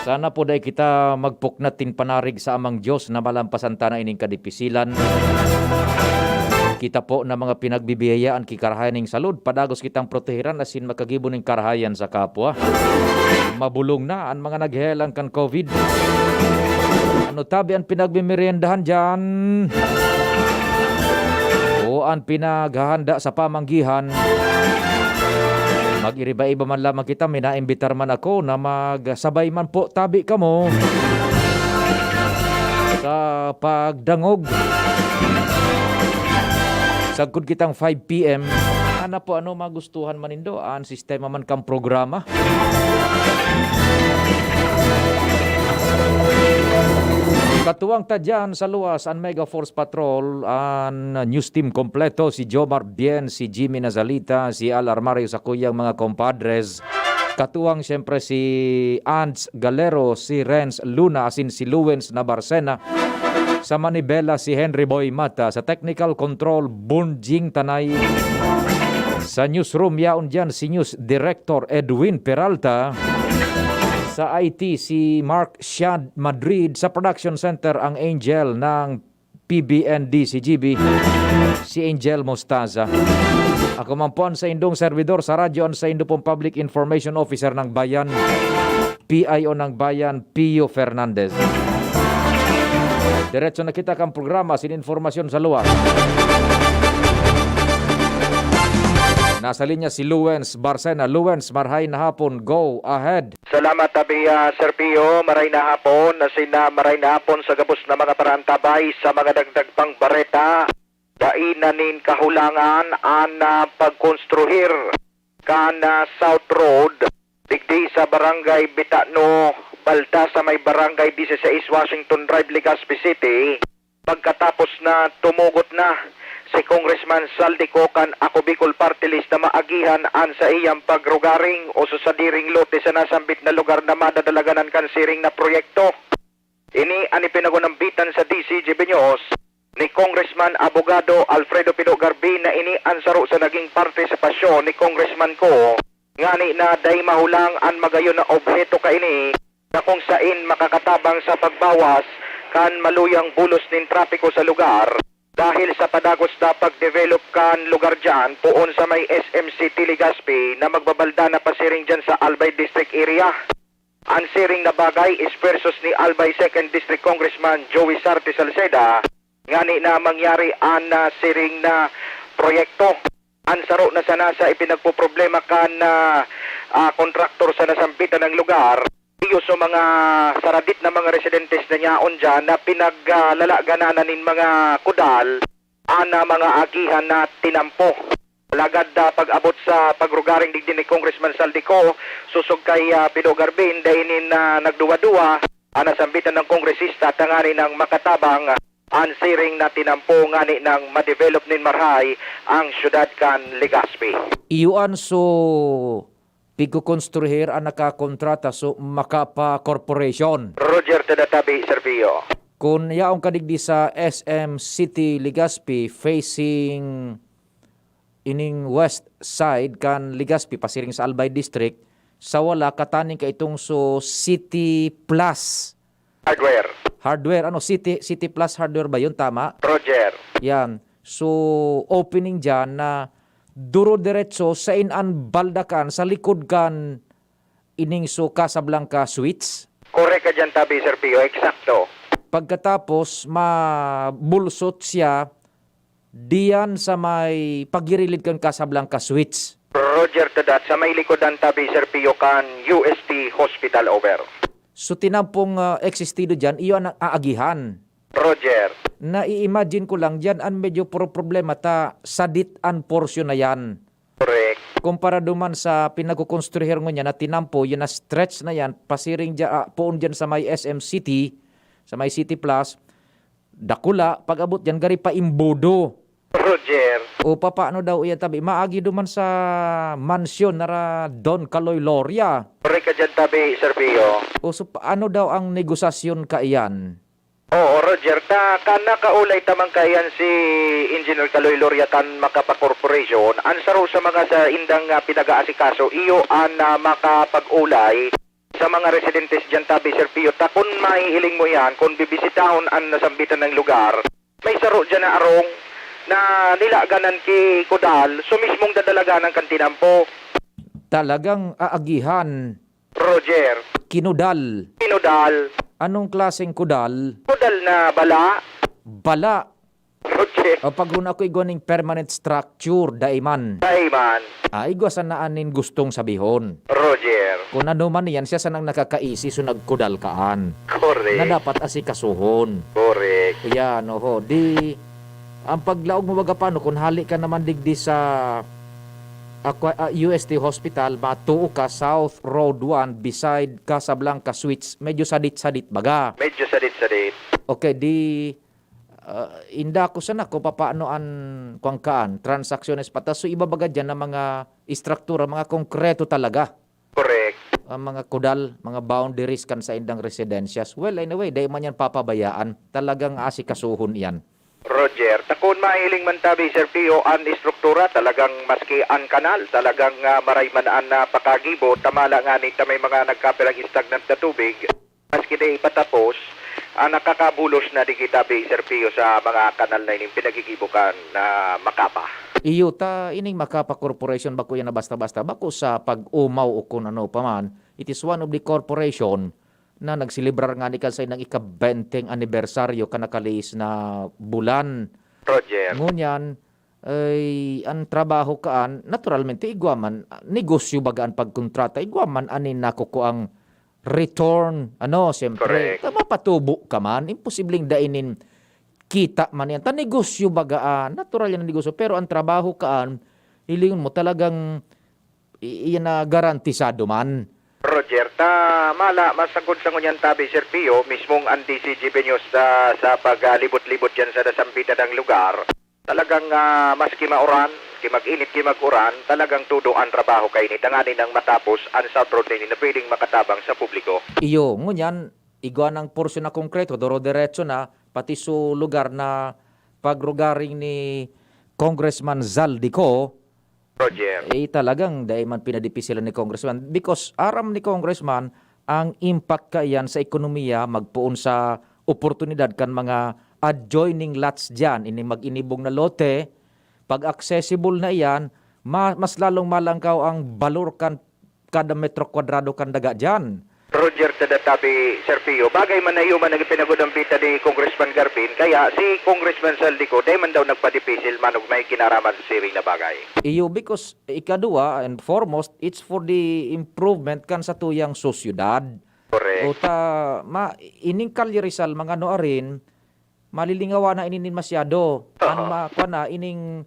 Sana po day kita magpuknatin panarig sa amang Diyos na malampasan ta na ining kadipisilan. Kita po na mga pinagbibiyayaan kikarahayan ning salud, padagos kitang protehiran asin makagibo ning karahayan sa kapwa. Mabulong na ang mga naghelang kan COVID. Ano tabi ang pinagbimeriendahan dyan? O ang pinaghahanda sa pamanggihan? Mag-iriba-iba man lamang kita, minaimbitar man ako na magsabay man po tabi ka mo sa pagdangog. Sagkod kitang 5 PM. Ano po magustuhan man indo? Ang sistema man kang programa. Katuwang tadyan sa luwas ang Mega Force Patrol, ang news team kompleto, si Jomar Bien, si Jimmy Nazalita, si Al Armario sa kuyang mga compadres. Katuwang siyempre si Ants Galero, si Renz Luna, asin si Luwens Nabarcena. Sa Manibela si Henry Boy Mata, sa Technical Control Bunjing Tanay. Sa newsroom yaon dyan si News Director Edwin Peralta. Sa IT si Mark Shad Madrid. Sa Production Center ang Angel ng PBND CGB, si Angel Mostaza. Ako man po sa indong servidor sa radyo sa indo pong Public Information Officer ng Bayan, PIO ng Bayan, Pio Fernandez. Diretso na kita kang programa sin informasyon sa luwas. Nasa linya si Luwens Barcena. Luwens, marhay na hapon. Go ahead. Salamat tabi Sir Pio. Maray na hapon. Maray na hapon sa gabos na mga parantabay sa mga dagdag pang bareta. Dainanin kahulangan ang pagkonstruhir kan South Road. Digdi sa barangay Bitano, Balta sa may barangay 16 Washington Drive, Legazpi City. Pagkatapos na tumugot na si Congressman Saldico kan Ako Bicol Party List na maagihan an sa iyang pagrugaring o susadiring lote sa nasambit na lugar na madadalaganan kan siring na proyekto. Ini ani pinagunambitan sa DCGB News ni Congressman Abogado Alfredo Pino Garbi na ini ansaro sa naging partisipasyon ni Congressman ko ngani na day mahulang an magayon na objeto kaini na kung sain makakatabang sa pagbawas kan maluyang bulos nin trapiko sa lugar dahil sa padagos na pag-develop kan lugar dyan poon sa may SMCT Legazpi na magbabalda na pasiring dyan sa Albay District area. Ang siring na bagay is versus ni Albay 2nd District Congressman Joey Sarte Salceda ngani na mangyari an siring na proyekto. Ansaro na sana sa ipinagpoproblema kan kontraktor sa nasampitan ng lugar. Iyo sa mga saradit na mga residentes na niyaon dyan na pinaglalagananan nin mga kudal ana mga agihan na tinampo. Lagad pag-abot sa pagrugaring digdi ni Congressman Saldico, susog kay Pino Garbin, dainin na nagduwa-duwa ang nasambitan ng kongresista tangani ng makatabang ang siring na tinampo ngani ng ma-develop nin marhay ang syudad kan Legazpi. Iuan so pigkukonstruhir ang nakakontrata so Makapa Corporation. Roger Tadatabi, Servio. Kung yaong kadigdi sa SM City Legazpi facing ining west side kan Legazpi pasiring sa Albay District, sa wala kataning ka itong so City Plus Hardware, City Plus Hardware ba yun? Tama? Roger. Yan. So, opening dyan na duro diretso sa inan baldakan, sa likod kan ining so Casablanca Suites. Correct ka dyan, Tabi, Sir Pio. Eksakto. Pagkatapos, mabulsot siya diyan sa may pagirilid kan Casablanca Suites. Roger to that. Sa may likodan, Tabi, Sir Pio, kan UST Hospital over. So tinampong existido dyan, iyon ang aagihan. Roger. Na-i-imagine ko lang dyan, ang medyo problema ta sadit an portion na yan. Correct. Kumpara duman sa pinagkukonstruher mo niya na tinampo, yun na stretch na yan, pasiring dyan, poon dyan sa may SM City, sa may City Plus, dakula, pag-abot dyan, gari pa imbodo. Roger. O paano daw iya tabi, maagi duman sa mansyon na Don Caloy Loria. Correct ka dyan, Tabi, Sir Pio. O so paano daw ang negosasyon ka iyan? Oo, Roger. Kana kaulay tamang kayan si Engineer Caloy Loria kan Makapa Corporation. Ansaro sa mga sa indang pinag-aasikaso, iyo ang makapag-ulay sa mga residentes dyan tabi Sir Pio, ta kung mahihiling mo yan, kung bibisitahon ang nasambitan ng lugar, may saro dyan na arong na nilaganan ki Kudal, so mismong dadalaga ng kantinampo. Talagang aagihan, Roger, kinudal. Pinudal, Anong klaseng kudal? Kudal na bala, Bala. Roger, O pag huna ko igwaning permanent structure, daiman. Daiman, Igwa sa naanin gustong sabihon. Roger, Kung ano man yan, siya sanang nakakaisi so nagkudal kaan. Na correct, dapat asikasuhon. correct, Yan, oho. Di, ang paglaog mo baga paano, kung hali ka naman digdi sa UST Hospital, matuo ka South Road 1 beside Casablanca Suites, medyo sadit-sadit baga. medyo sadit-sadit, Okay, di inda ko sana kung paano an kuangkaan, transacciones patas. So iba baga dyan na mga istruktura, mga konkreto talaga. correct, Ang mga kudal, mga boundaries kan sa indang residensyas. Well, anyway, dahil man yan papabayaan, talagang asikasuhon yan. Roger, takon mahiling man tabi Sir Pio an istruktura talagang maski an kanal talagang maray man an pakagibo tamala nga ni may mga nagkapilang stagnant na tubig maski di patapos nakakabulos na di kita bi Sir Pio sa mga kanal na ining pinagigibukan na Makapa. Iyo ta ining Makapa Corporation bako yan na basta-basta bako sa pag-umaw o kung ano pa man. It is one of the corporation na nagsilibrar nga ni sa inang ika-20 anibersaryo kanakalis na bulan. Roger, Ngunyan, ay ang trabaho kaan, naturalmente igwaman, negosyo bagaan pagkontrata, igwaman anin nako ko ang return, siyempre, Correct. mapatubo ka man, imposibleng dainin kita man yan. Ta negosyo bagaan, natural yan ang negosyo, pero ang trabaho kaan, ilingon mo talagang iyan na garantisado man. Roger, mala masagod sa ngunyan tabi Sir Pio mismong ang DCGB News sa paglibot-libot dyan sa nasambitan ng lugar. Talagang maski mauran, mag-init, mag-uran, talagang tudo ang trabaho kay ni tanganin ng matapos ang South Road na pwedeng makatabang sa publiko. Iyo, ngunyan, igwa ng porsyon na konkreto, doro-diretso na, pati sa lugar na pagrugaring ni Congressman Zaldico, Roger, talagang dahil man pinadipi sila ni Congressman. Because aram ni Congressman, ang impact kayan sa ekonomiya, magpuon sa oportunidad kan mga adjoining lots dyan, ini mag-inibong na lote, pag accessible na iyan, mas lalong malangkaw ang balor kan kada metro kwadrado kan daga dyan. Roger tabi Sir Pio, bagay man na iyo man nagpinagudampita ni Congressman Garpin, kaya si Congressman Saldico, day man daw nagpadipisil manog may kinaraman sa siring na bagay. Iyo, because ikadua and foremost, it's for the improvement kan sa tuyang sosyudad. Correct. O ining Kalye Rizal, mga arin, malilingawa na ininin masyado. Na ining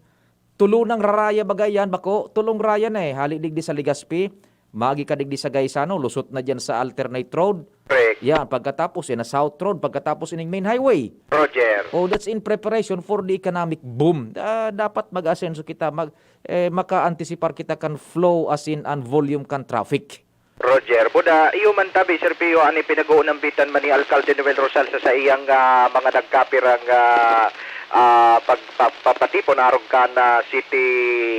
tulunang raraya bagayan, bako, tulong raya na halidig di sa Ligaspi, magi ka digdi sa Gaisano, lusot na dyan sa alternate road. Correct. Yan, pagkatapos na South Road, pagkatapos ining main highway. Roger. Oh, that's in preparation for the economic boom. Dapat mag-asenso kita, maka-antisipar kita kan flow as in and volume kan traffic. Roger, buda, iyo man tabi, Sir Pio, ani pinag-uunambitan man ni Alcalde Noel Rosal sa iyang mga nagkapirang pagpapatipon arog ka na city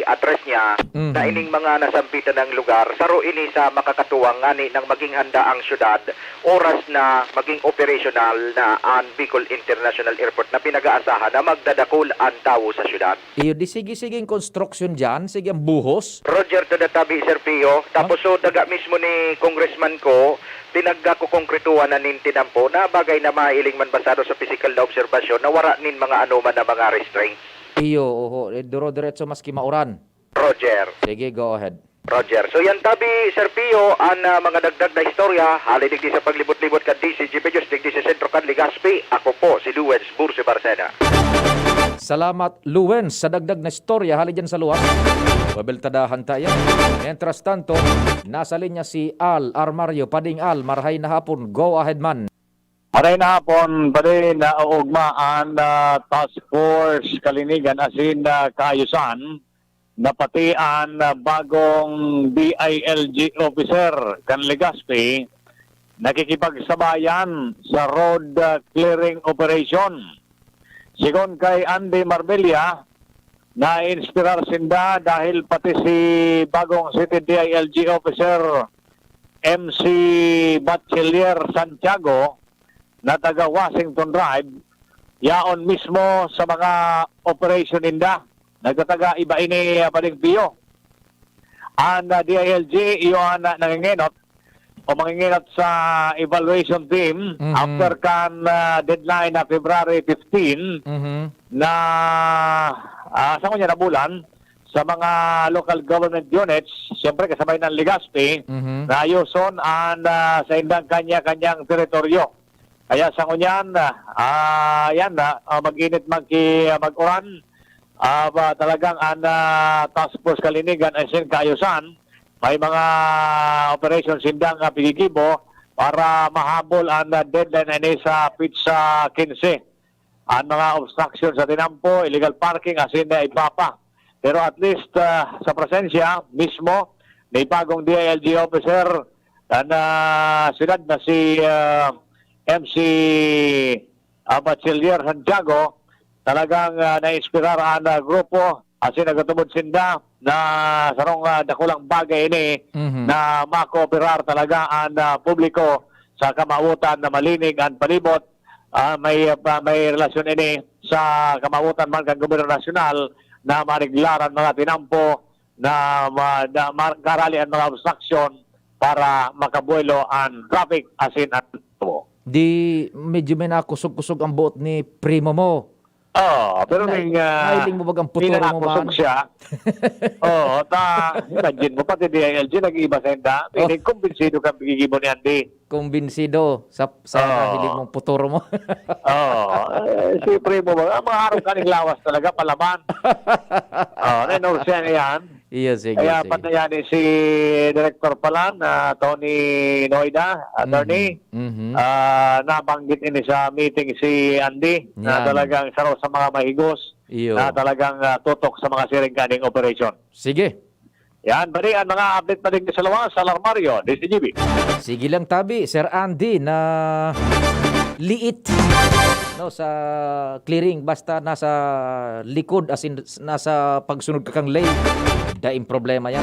address niya na ining mga nasambitan ng lugar saro ini sa makakatuwang ngani ng maging handa ang syudad oras na maging operational na ang Bicol International Airport na pinag-aasahan na magdadakol ang tao sa syudad. Iyo, di sige-siging construction dyan, sige ang buhos. Roger Tadatabi, Sir Pio, tapos so daga mismo ni Congressman ko pinagkakukongkretuhan na nintinampo na bagay na mailing man basado sa physical na obserbasyon na wara nin mga anuman na mga restraints. Iyo, duro-diretso maski mauran. Roger. Sige, go ahead. Roger. So yan tabi, Sir Pio, ang mga dagdag na istorya, halidig di sa paglibot-libot ka DCGP Diyos, digdi sa Sentro Kan Ligaspi, ako po si Luwens Burse Barcena. Salamat, Luwens, sa dagdag na istorya, hali dyan sa luwas. Pabeltadahan tayo. Mientras tanto, nasa linya si Al Armario. Pading Al, marahay na hapon. Go ahead man. Maray na hapon, pare na ugmaan na Task Force Kalinigan asin kaayusan na pati ang bagong DILG officer kan Legazpi nakikipagsabayan sa road clearing operation. Sigon kay Andy Marbella, na-inspirar sinda dahil pati si bagong City DILG officer MC Bachelier Santiago na taga Washington Drive, yaon mismo sa mga operation inda, nagtataga iba ini Baligpio. Ang DILG iyon nanginginot o manginginot sa evaluation team after kan deadline na February 15 na sa kanya na bulan sa mga local government units, siyempre kasabay ng Legazpi, na ayuson ang sa indang kanya-kanyang teritoryo. Kaya sa kunyan, yan mag-init mag-uran, talagang ang Task Force Kalinigan ay kaayusan. May mga operations sindang pigigibo para mahabol ang deadline na sa pizza 15. Ang mga obstructions sa tinampo, illegal parking, asin na ipapa. Pero at least sa presensya mismo, may bagong DILG officer na siyudad na si MC Bachelier Santiago, talagang na-inspirar ang grupo asin nagtubod sinda na sarong dakulang bagay ini na makooperar talaga ang publiko sa kamautan na malinig ang palibot. May relasyon ini sa kamautan man kang gobyerno nasyonal na mariglaran mga tinampo na karali ang mga obstruction para makabuelo ang traffic asin at tubo. Di medyo may nakusog-kusog ang buot ni primo mo. Pero Nailing mo bagang puturo mo man? siya. Imagine mo, pati DILG nag-iiba sa hinda. Kumbinsido kang bigigimo ni Andy. Kumbinsido sa hiling mong puturo mo. Siyempre mo ba, mga araw ka lawas talaga, palaman. Nenor siya na yan. Iya, sige, Kaya sige. patayan si Director pala na Tony Noida, attorney. Nabanggit ini sa meeting si Andy na Yan. talagang saro sa mga mahigos Iyo. na talagang tutok sa mga siringkaning operation. Sige. Yan, bali ang mga update na rin sa lawas sa Alarmario, DCGB. Sige lang tabi, Sir Andy, na liit no sa clearing basta nasa likod as in nasa pagsunod ka kang lane. Daing problema yan.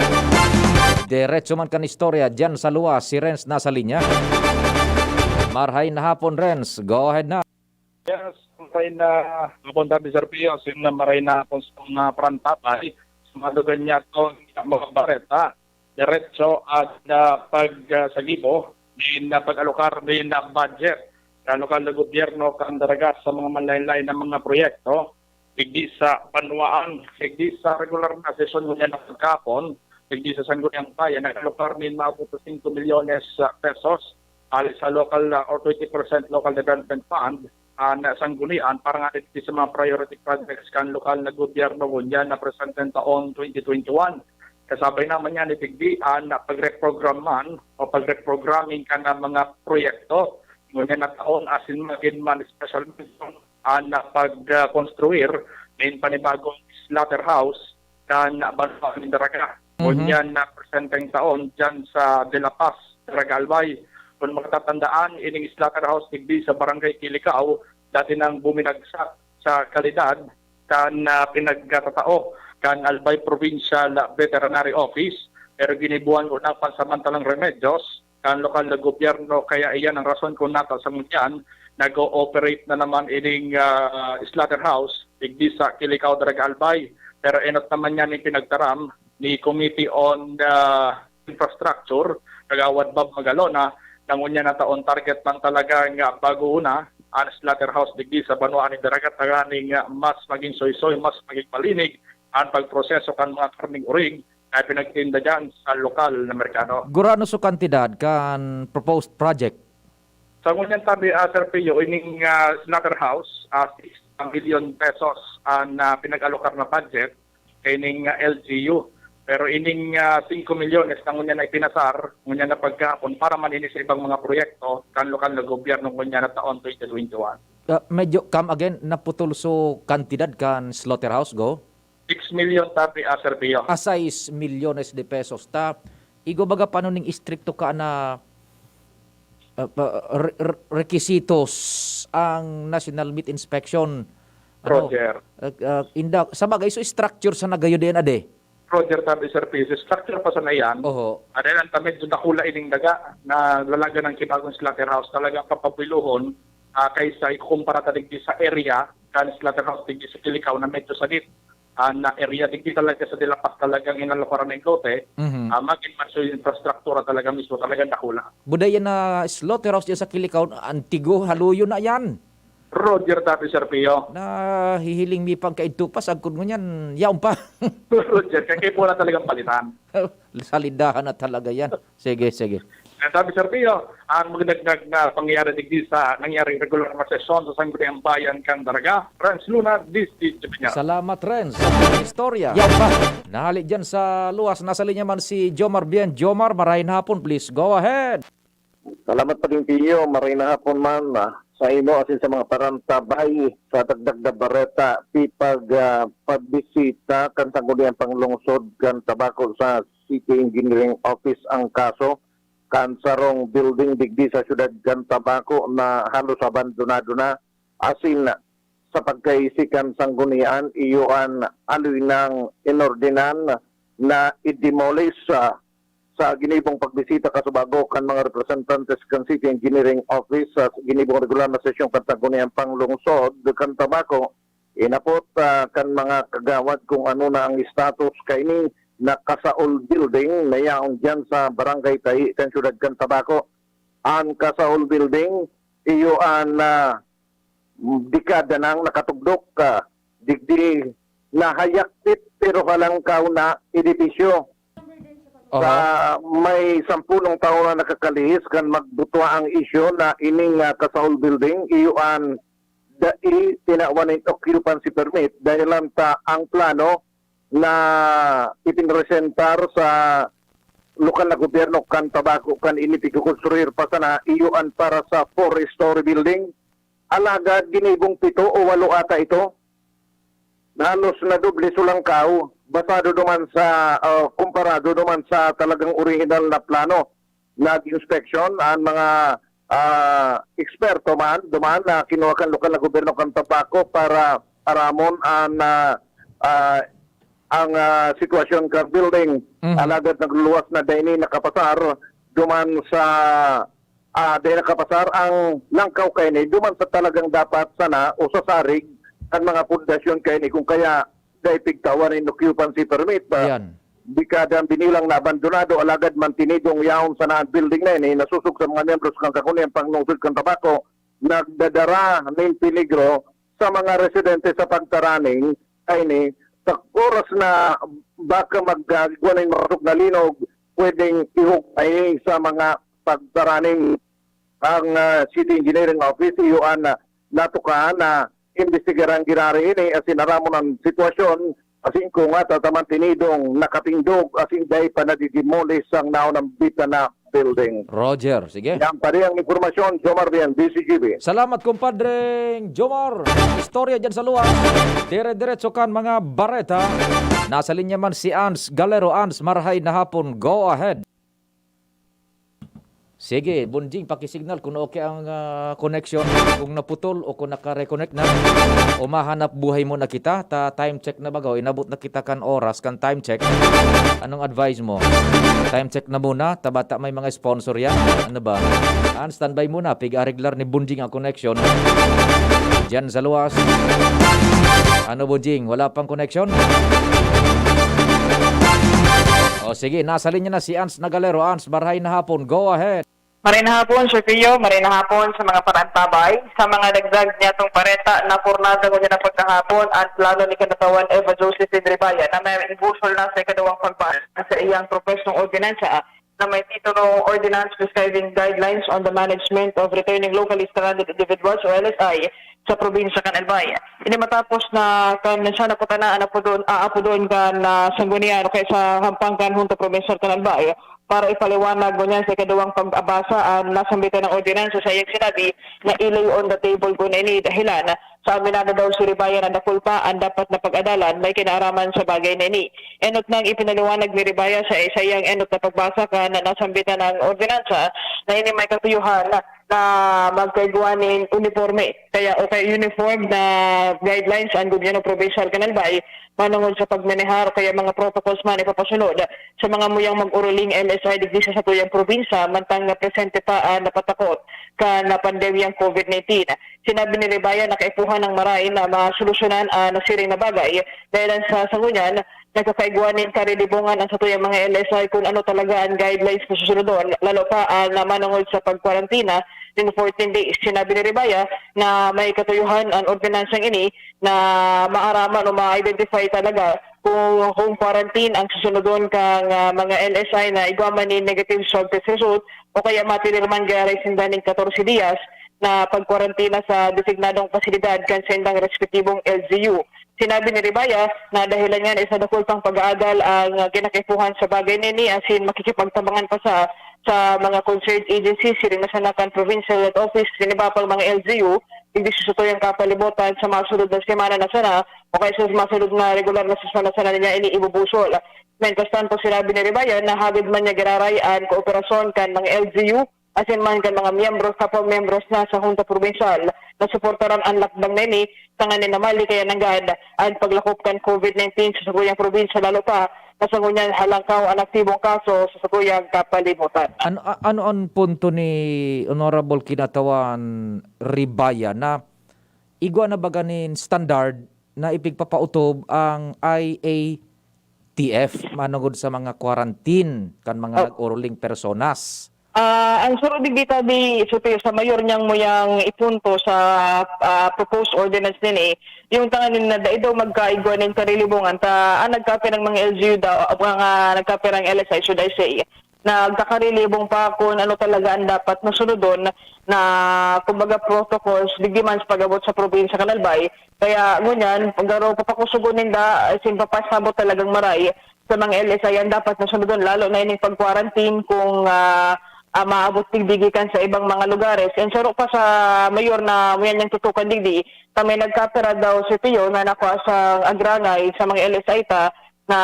Diretso man kan istorya dyan sa luwas, si Renz nasa linya. Marhay na hapon, Renz. Go ahead na. Yes, maray na napunta ni Sir Pio, na maray na kung sa mga prantapay, sumalugan niya itong mga bareta, diretso at pagsagibo, din na pag-alokar din na budget, sa lokal na gobyerno kandaragas sa mga malaylay na mga proyekto, higdi sa panuaan, higdi sa regular na sesyon niya na pagkapon, higdi sa sangguniang bayan, nag-alokar din mabuto 5 milyones pesos, alis sa local or 20% local development fund, na sanggunian para nga dito sa mga priority projects kan lokal na gobyerno niya na presenten taong 2021. Kasabay naman niya ni Pigdian na pag-reprogram man o pag-reprogramming ka ng mga proyekto ngunyan na taon asin magin man special mission na pag-construir ng panibagong slaughterhouse kan Banwa Mindaraga. Ngunyan na presenteng taon dyan sa De La Paz, Daraga Albay. Kung makatatandaan, ining slaughterhouse tigdi sa Barangay Kilikao, dati nang buminagsak sa kalidad kan pinagtatao kan Albay Provincial Veterinary Office, pero ginibuan ko ng pansamantalang remedyos kan lokal na gobyerno, kaya iyan ang rason kung nata sa munyan, nag-ooperate na naman ining slaughterhouse tigdi sa Kilikao, Daraga Albay. Pero enot naman yan yung pinagtaram ni Committee on Infrastructure, Kagawad Bob Magalona, nangunya na taon target man talaga nga bago una ang slaughterhouse digdi sa Banwa ni Daragat taganing mas maging soy-soy, mas maging malinig ang pagproseso kan mga karning uring na pinagtinda dyan sa lokal na merkado. Gurano so kantidad kan proposed project? Sa ngunyan tabi, Sir Pio, ining slaughterhouse, 6 billion pesos ang pinag-alokar na budget ining LGU. Pero ining 5 milyones na ngunyan na ipinasar, ngunyan na pagkapon para maninis sa ibang mga proyekto kan lokal na gobyerno ngunyan na taon 2021. Medyo come again, naputol so kantidad kan slaughterhouse go? 6 million tabi, Sir Pio. 6 milyones de pesos. Igo baga paano ning istrikto ka na requisitos ang National Meat Inspection? Roger. Sa bagay, so structure sa nagayo din ade? Roger tabi Sir P, structure pa sa nayan. Oho. Ada lang tamid doon nakula ining daga na lalaga ng kinagong slaughterhouse talagang kapabiluhon kaysa ikumpara digdi sa area kan slaughterhouse digdi sa Kilikaw na medyo sadit na area digdi talaga sa Dilapas talagang inalokaran ng lote maging maso yung infrastruktura talaga mismo talagang nakula. Budaya na slaughterhouse dyan sa Kilikaw, antigo, haluyo na yan. Roger tabi Sir Pio. Na hihiling mi pang kaitupas, agkod mo yan, yaon pa. Roger, kaya po na talagang palitan. Salidahan na talaga yan. Sige, sige. Sabi Sir Pio, ang magdagdag na pangyayari digdi sa nangyaring regular na sesyon sa Sangguniang Bayan kang Daraga, Renz Luna, District Piña. Salamat, Renz. Sa istorya. Yaon pa. Nahali dyan sa luwas. Nasa linya man si Jomar Bien. Jomar, marahin hapon, please. Go ahead. Salamat pa din Pio, maray na hapon man sa imo asin sa mga parantabay sa dagdag na bareta pipag pagbisita kan sangguniang panglungsod kan tabako sa City Engineering Office ang kaso kan sarong building digdi sa syudad kan tabako na halos abandonado na asin sa pagkaisikan sanggunian iyuan aloy ng inordinan na i-demolish sa ginibong pagbisita kasubago kan mga representantes kan City Engineering Office sa ginibong regular na sesyong kantaguniyang panglungsod kan tabako inapot kan mga kagawad kung ano na ang status kaini na Kasaol Building na yaong dyan sa Barangay Tahi kan syudad kan tabako ang Kasaol Building iyo an dekada nang nakatugdok digdi na hayaktit pero kalangkaw na edifisyo. May 10 taon na nakakalihis kan magbutwa ang isyo na ining Kasaol Building iyuan dai tinawan ng occupancy permit dahil lang ang plano na ipinresentar sa lokal na gobyerno kan tabako kan inipikukonstruir pa sana iyuan para sa 4-story building alagad ginibong 7 o 8 ata ito halos na doble sulangkaw basado naman sa kumparado naman sa talagang original na plano nag-inspection ang mga eksperto man duman na kinuha kan lokal na gobyerno kan Tabako para aramon ang sitwasyon ka building alagad nagluluwas na dahil nakapasar duman sa dahil nakapasar ang langkaw kayo ni duman sa talagang dapat sana o sasarig ang mga pundasyon kayo ni kung kaya dahil pigtawan ng occupancy permit Yan. Dekada binilang na abandonado alagad man tinidong yaon sa naan building na yun nasusog sa mga membros ng kakuniyang panglungsod kan Tabako nagdadara ng peligro sa mga residente sa pagtaraning ay ni sa oras na baka magagawa ng marasok na linog pwedeng ihukay sa mga pagtaraning ang City Engineering Office iyuan na natukaan na investigarang ginari ini asin aramon ang sitwasyon asin kung tataman tinidong nakapindog asin dahi pa nadidimolish ang naon ng bita na building. Roger, sige. Yan pa rin ang informasyon, Jomar Bien, DCGB. Salamat, kumpadre Jomar. Istorya dyan sa luwas. Dire-diretso kan mga bareta. Nasa linya man si Ans Galero. Ans, marhay na hapon. Go ahead. Sige, Bunjing, pakisignal kung okay ang connection, kung naputol o kung naka-reconnect na. O mahanap buhay mo na kita, time check na bagaw, inabot na kita kan oras, kan time check. Anong advice mo? Time check na muna, tabata may mga sponsor yan. Ano ba? Standby muna, pig-ariglar ni Bunjing ang connection. Diyan sa luwas. Ano Bunjing, wala pang connection? O sige, nasa linya na si Ans Nagalero. Ans, marhay na hapon. Go ahead. Maray na hapon, Sir Pio. Maray na hapon sa mga parantabay. Sa mga dagdag niya itong pareta na purnada ko niya na pagkahapon at lalo ni kanatawan Eva Josephine Ribaya na may imbusol na sa ikadawang pagpaan sa iyang professional ordinansa na may titulong Ordinance Prescribing Guidelines on the Management of Returning Locally Stranded Individuals o LSI sa probinsya kan Albay. Ini matapos na kan siya naputanaan apo doon kan sanggunian o kaya sa Hampangkan Junta Provincial kan Albay para ipaliwanag mo niyan sa ikadawang pag-abasa nasambitan ng ordinansa sa iyang sinabi na ilay on the table ko na ini dahilan sa aminado daw si Ribaya na nakulpa ang dapat na pag-adalan may kinaaraman sa bagay na ini. Enot nang ipinaliwanag ni Ribaya sa iyang enot na pagbasa ka na nasambitan ng ordinansa na ini may katuyuhan na magkaiguanin uniforme kaya o kaya uniform na guidelines ang gobyerno provincial Kanalbay manungod sa pagmanehar o kaya mga protocols man ipapasunod sa mga muyang mag-uruling LSI digdi sa tuyang probinsya mantang na presente pa napatakot ka na pandemyang COVID-19. Sinabi ni Rebaya na kaipuhan ng maray na masolusyonan na siring na bagay dahil sa sangunyan nagkakaiguanin karilibungan ang sa tuyang mga LSI kung ano talaga ang guidelines na susunodon lalo pa na manungod sa pagkwarantina in 14 days. Sinabi ni Rebaya na may katuyuhan ang ordinansang ini na maaraman o ma-identify talaga kung home quarantine ang susunodon kang mga LSI na igwaman ni negative swab test result o kaya matinirman garay sindaning 14 dias na pagkwarantina sa designadong pasilidad kan sendang respektibong LGU. Sinabi ni Rebaya na dahilan nga isa dakol pang pag-aagal ang kinakaipuhan sa bagay nini asin makikipagtabangan pa sa mga concerned agencies, siring na sanakan provincial health office, sinibapang mga LGU, hindi susutuyang kapalibutan sa mga sunod na semana na sana o kaya sa mga sunod na regular na semana na sana niya ini ibubusol. Mentastan po sinabi ni Rebaya na hagid man niya giraray ang kooperasyon kan mga LGU asin man kan mga miyembros kapag miyembros na sa Junta Provincial na suportaran ang lakbang nini tanganin na mali kaya nanggad ang paglakop kan COVID-19 sa saguyang probinsya lalo pa na sangunyan halangkaw ang aktibong kaso sa saguyang kapalibutan. Ano ang punto ni Honorable Kinatawan Rebaya na igwa na ba ganin standard na ipigpapautob ang IATF manungod sa mga quarantine kan mga nag-uruling personas? Ang sunod dito sa mayor niyang muyang ipunto sa proposed ordinance nini yung tanganin na daw magkaigwa ng karilibungan ang nagkape ng mga LGU daw mga nagkape ng LSI should I say na nagkakarilibong pa kung ano talaga ang dapat nasunodon na kumbaga protocols digdi man sa pag-abot sa probinsya Kanalbay kaya ngunyan pagaro papakusugunin da sin papasabot talagang maray sa mga LSI ang dapat nasunodon lalo na ining pag-quarantine kung maabot tigdigikan sa ibang mga lugares. And saro pa sa mayor na muyan niyang tutukan digdi, kami nagkapera daw si Pio na nakuha sa agrangay sa mga LSI ta na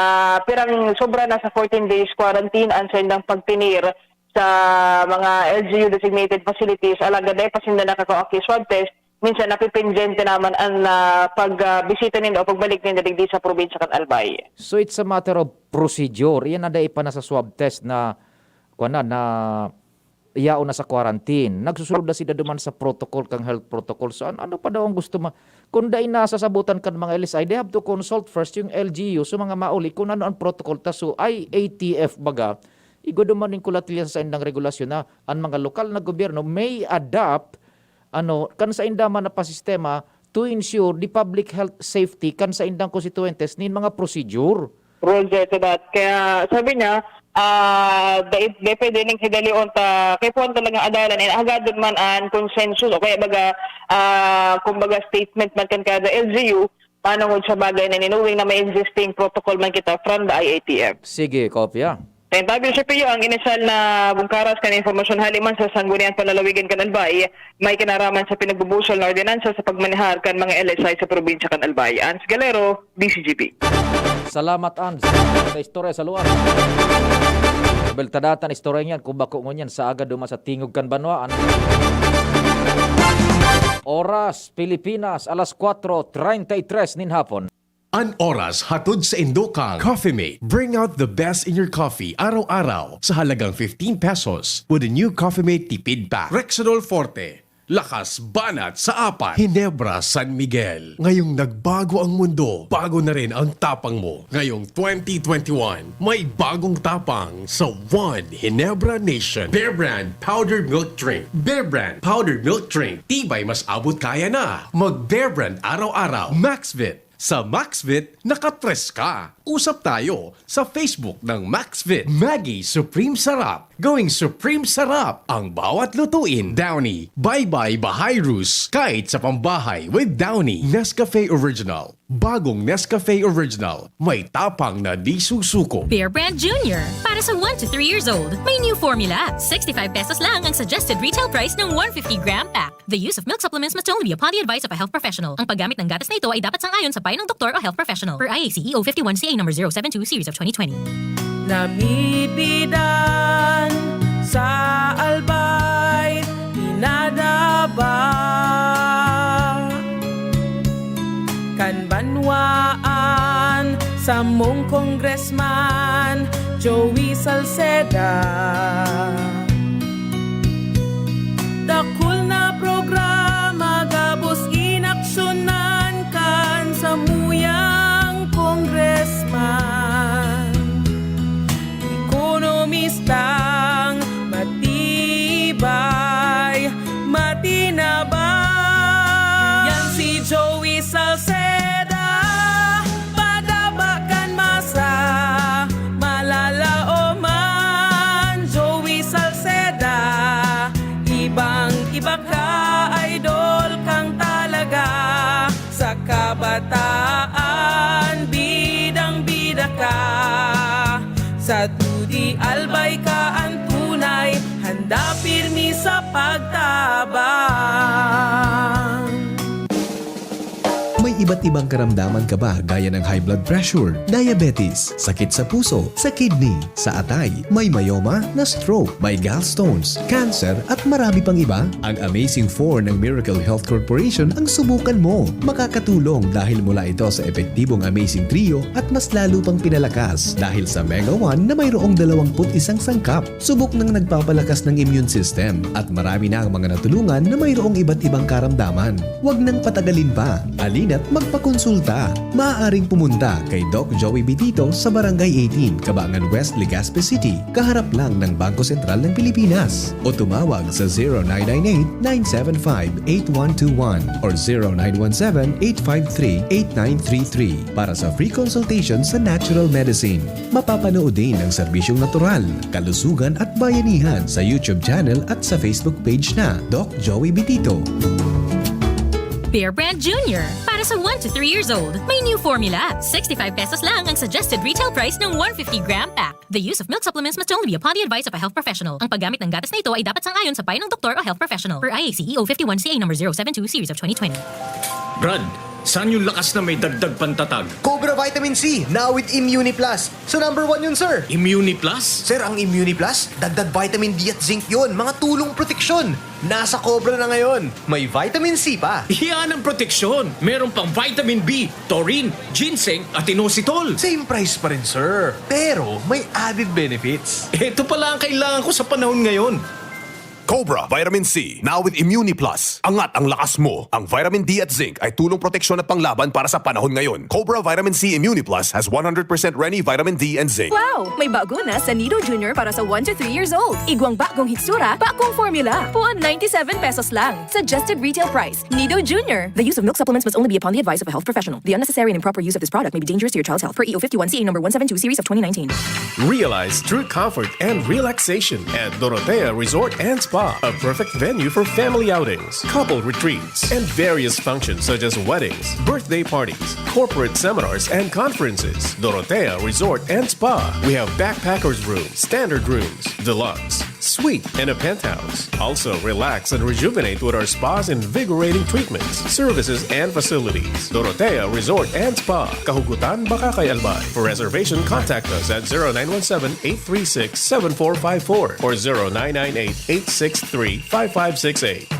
pirang sobra na sa 14 days quarantine ang sendang pagtinir sa mga LGU designated facilities. Alaga dahil pasinda nakaka-okay swab test, minsan napipinjente naman ang pagbisita nila o pagbalik nila digdi sa probinsya kan Albay. So it's a matter of procedure. Yan na dahil pa na sa swab test na iyao na sa quarantine. Nagsusunod na sila duman sa protocol kang health protocol. So ano pa daw ang gusto kung dahil nasasabutan kan mga LSI, they have to consult first yung LGU so mga mauli kung ano ang protocol. So IATF baga, igoduman yung kulatilya sa indang regulasyon na ang mga lokal na gobyerno may adapt kan sa indaman na pasistema to ensure the public health safety kan sa indang constituentes nin mga procedure. Roger to that. Kaya sabi niya, depende ning hidalion ta kay puan talagang adalan and agadon man an consensus o kaya baga kumbaga statement man kan kada LGU panungod sa bagay na ninuwing na may existing protocol man kita from the IATF. Sige, kopya. Kaya tabi sa PIO, ang inisal na bungkaras kan informasyon haliman sa sanggunian palalawigan kan Albay, may kinaraman sa pinagbubusol na ordinansa sa pagmanihar kan mga LSI sa probinsya kan Albay. Ans Galero, DCGP. Salamat, Ans, sa istorya sa luar. Beltadatan istorya niyan, kung bako ngunyan sa agad duma sa tingog kan banwaan. Oras, Pilipinas, alas 4:33 nin hapon. An oras hatod sa Indocang Coffee Mate. Bring out the best in your coffee araw-araw sa halagang 15 pesos with a new Coffee Mate tipid pack. Rexidol Forte. Lakas banat sa apat. Hinebra San Miguel. Ngayong nagbago ang mundo, bago na rin ang tapang mo. Ngayong 2021, may bagong tapang sa One Hinebra Nation. Bear Brand Powdered Milk Drink. Bear Brand Powdered Milk Drink. Tibay mas abot kaya na. Mag Bear Brand araw-araw. Maxvit. Sa Maxvit, nakatres ka. Usap tayo sa Facebook ng Maxvit. Maggie Supreme Sarap. Going Supreme Sarap ang bawat lutuin. Downy. Bye-bye Bahay Roos. Kahit sa pambahay with Downy. Nescafe Original. Bagong Nescafe Original. May tapang na di susuko. Bear Brand Junior. Para sa 1 to 3 years old, may new formula. 65 pesos lang ang suggested retail price ng 150-gram pack. The use of milk supplements must only be upon the advice of a health professional. Ang paggamit ng gatas na ito ay dapat sangayon sa payo ng doktor o health professional. Per IACEO 51CA number 072 series of 2020. Namibidan sa albay, taba kan banwaan sa mong congressman Joey Salceda. Dakul na programa gabos inaksyonan kan sa muyang congressman. Ekonomistang matibay, matinabay. Yan si Joey Salceda, padabakan masa, malalaoman. Joey Salceda, ibang-iba ka, idol kang talaga. Sa kabataan, bidang-bida ka. Sa tudi albay ka ang tunay, handa pirmi sa pagtabang. May iba't ibang karamdaman ka ba gaya ng high blood pressure, diabetes, sakit sa puso, sa kidney, sa atay, may myoma na stroke, may gallstones, cancer at marami pang iba? Ang Amazing 4 ng Miracle Health Corporation ang subukan mo. Makakatulong dahil mula ito sa epektibong Amazing Trio at mas lalo pang pinalakas dahil sa Mega 1 na mayroong 21 sangkap. Subok ng nagpapalakas ng immune system at marami na ang mga natulungan na mayroong iba't ibang karamdaman. Huwag nang patagalin pa. Alina't magpakonsulta. Maaaring pumunta kay Doc Joey Bitito sa Barangay 18, Cabangan West, Legazpi City, kaharap lang ng Bangko Sentral ng Pilipinas. O tumawag sa 0998-975-8121 or 0917-853-8933 para sa free consultation sa natural medicine. Mapapanood din ang serbisyong natural, kalusugan at bayanihan sa YouTube channel at sa Facebook page na Doc Joey Bitito. Bear Brand Junior. Para sa 1 to 3 years old, may new formula. 65 pesos lang ang suggested retail price ng 150-gram pack. The use of milk supplements must only be upon the advice of a health professional. Ang paggamit ng gatas na ito ay dapat sang-ayon sa payo ng doktor o health professional. Per IAC EO 51CA number 072 series of 2020. Brad, saan yung lakas na may dagdag pantatag? Cobra Vitamin C, now with Immuni Plus. So number 1 yun, sir. Immuni Plus? Sir, ang Immuni Plus, dagdag vitamin D at zinc yun. Mga tulong proteksyon. Nasa Cobra na ngayon. May vitamin C pa. Yan ang proteksyon. Meron pang vitamin B, taurine, ginseng at inositol. Same price pa rin, sir. Pero may added benefits. Ito pala ang kailangan ko sa panahon ngayon. Cobra Vitamin C, now with Immuni Plus. Angat ang lakas mo. Ang vitamin D at zinc ay tulong proteksyon at panglaban para sa panahon ngayon. Cobra Vitamin C Immuni Plus has 100% Reni vitamin D and zinc. Wow! May bago na sa Nido Junior para sa 1 to 3 years old. Igwang bagong hitsura, bagong formula. Puan 97 pesos lang. Suggested retail price. Nido Junior. The use of milk supplements must only be upon the advice of a health professional. The unnecessary and improper use of this product may be dangerous to your child's health. Per EO 51CA number 172 series of 2019. Realize true comfort and relaxation at Dorotea Resort and Spa, a perfect venue for family outings, couple retreats, and various functions such as weddings, birthday parties, corporate seminars, and conferences. Dorotea Resort and Spa. We have backpackers rooms, standard rooms, deluxe, suite, and a penthouse. Also, relax and rejuvenate with our spa's invigorating treatments, services, and facilities. Dorotea Resort and Spa, Kahugutan, Bakakay, Albay. For reservation, contact us at 0917-836-7454 or 0998-863-5568.